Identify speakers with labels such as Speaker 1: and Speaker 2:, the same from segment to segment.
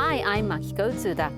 Speaker 1: Hi, I'm Makiko Tsuda.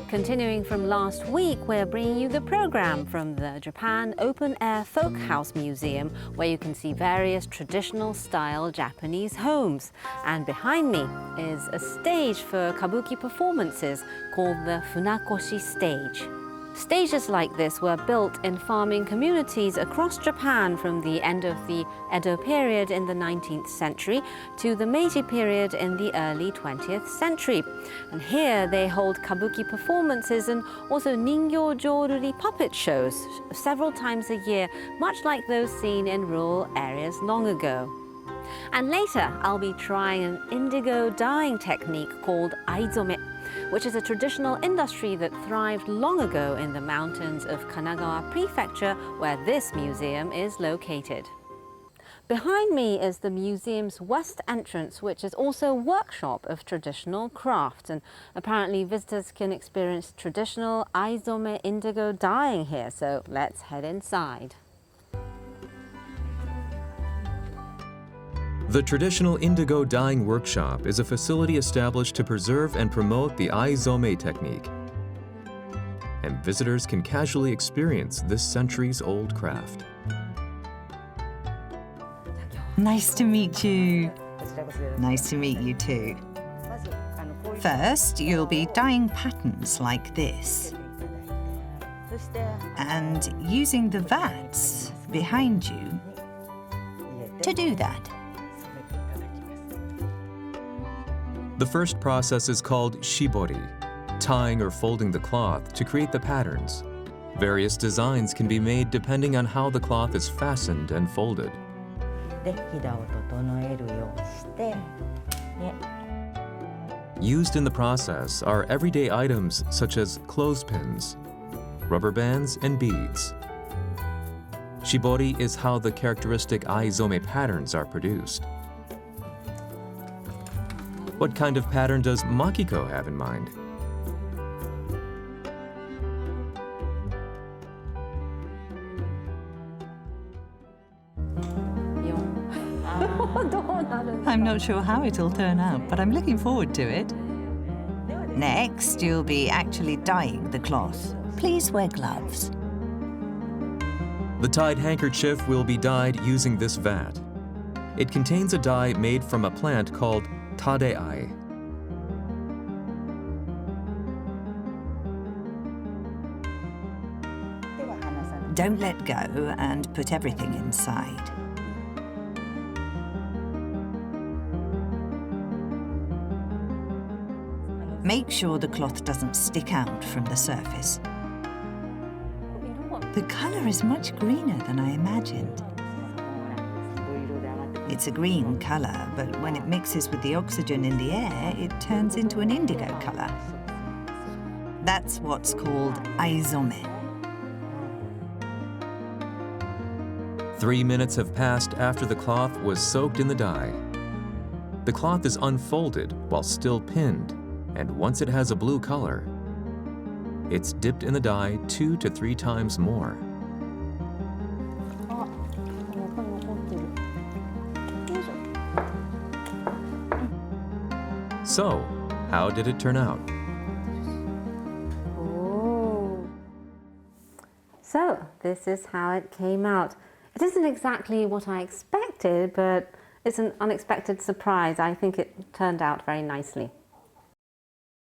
Speaker 1: Continuing from last week, we're bringing you the program from the Japan Open Air Folk House Museum, where you can see various traditional-style Japanese homes. And behind me is a stage for kabuki performances called the Funakoshi Stage. Stages like this were built in farming communities across Japan from the end of the Edo period in the 19th century to the Meiji period in the early 20th century. And here they hold kabuki performances and also ningyo joruri puppet shows several times a year, much like those seen in rural areas long ago. And later, I'll be trying an indigo dyeing technique called Aizome, which is a traditional industry that thrived long ago in the mountains of Kanagawa Prefecture, where this museum is located. Behind me is the museum's west entrance, which is also a workshop of traditional crafts. And apparently visitors can experience traditional Aizome indigo dyeing here, so let's head inside.
Speaker 2: The traditional indigo dyeing workshop is a facility established to preserve and promote the Aizome technique. And visitors can casually experience this centuries-old craft.
Speaker 3: Nice to meet you. Nice to meet you too. First, you'll be dyeing patterns like this. And using the vats behind you to do that.
Speaker 2: The first process is called shibori, tying or folding the cloth to create the patterns. Various designs can be made depending on how the cloth is fastened and folded. Used in the process are everyday items such as clothespins, rubber bands, and beads. Shibori is how the characteristic Aizome patterns are produced. What kind of pattern does Makiko have in mind?
Speaker 3: I'm not sure how it'll turn out, but I'm looking forward to it. Next, you'll be actually dyeing the cloth. Please wear gloves.
Speaker 2: The tied handkerchief will be dyed using this vat. It contains a dye made from a plant called tadeai.
Speaker 3: Don't let go and put everything inside. Make sure the cloth doesn't stick out from the surface. The color is much greener than I imagined. It's a green color, but when it mixes with the oxygen in the air, it turns into an indigo color. That's what's called Aizome.
Speaker 2: 3 minutes have passed after the cloth was soaked in the dye. The cloth is unfolded while still pinned, and once it has a blue color, it's dipped in the dye 2 to 3 times more. So, how did it turn out?
Speaker 1: Oh. So, this is how it came out. It isn't exactly what I expected, but it's an unexpected surprise. I think it turned out very nicely.